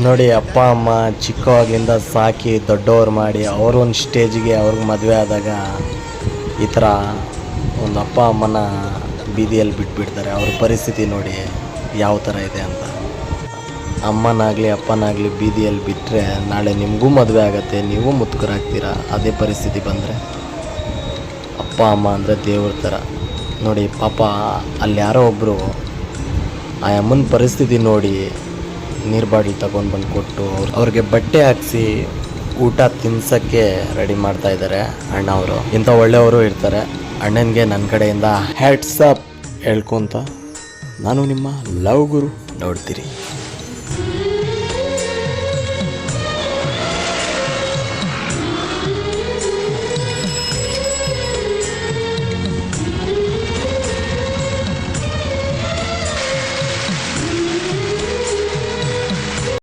ನೋಡಿ, ಅಪ್ಪ ಅಮ್ಮ ಚಿಕ್ಕವಾಗಲಿಂದ ಸಾಕಿ ದೊಡ್ಡವ್ರು ಮಾಡಿ ಅವರು ಒಂದು ಸ್ಟೇಜಿಗೆ ಅವ್ರಿಗೆ ಮದುವೆ ಆದಾಗ ಈ ಥರ ಒಂದು ಅಪ್ಪ ಅಮ್ಮನ ಬೀದಿಯಲ್ಲಿ ಬಿಟ್ಬಿಡ್ತಾರೆ. ಅವ್ರ ಪರಿಸ್ಥಿತಿ ನೋಡಿ ಯಾವ ಥರ ಇದೆ ಅಂತ. ಅಮ್ಮನಾಗಲಿ ಅಪ್ಪನಾಗಲಿ ಬೀದಿಯಲ್ಲಿ ಬಿಟ್ಟರೆ ನಾಳೆ ನಿಮಗೂ ಮದುವೆ ಆಗುತ್ತೆ, ನೀವು ಮುದುಕರಾಗ್ತೀರ. ಅದೇ ಪರಿಸ್ಥಿತಿ ಬಂದರೆ ಅಪ್ಪ ಅಮ್ಮ ಅಂದರೆ ದೇವ್ರ ಥರ. ನೋಡಿ ಪಾಪ ಅಲ್ಲಿ ಯಾರೋ ಒಬ್ಬರು ಆ ಅಮ್ಮನ ಪರಿಸ್ಥಿತಿ ನೋಡಿ ನೀರು ಬಾಟ್ಲ್ ತಗೊಂಡು ಬಂದು ಕೊಟ್ಟು ಅವ್ರಿಗೆ ಬಟ್ಟೆ ಹಾಕಿಸಿ ಊಟ ತಿನ್ಸೋಕ್ಕೆ ರೆಡಿ ಮಾಡ್ತಾಯಿದ್ದಾರೆ ಅಣ್ಣ ಅವರು. ಇಂಥ ಒಳ್ಳೆಯವರು ಇರ್ತಾರೆ. ಅಣ್ಣನಿಗೆ ನನ್ನ ಕಡೆಯಿಂದ ಹ್ಯಾಟ್ಸ್ ಅಪ್ ಹೇಳ್ಕೊತ ನಾನು ನಿಮ್ಮ ಲವ್ ಗುರು. ನೋಡ್ತೀರಿ.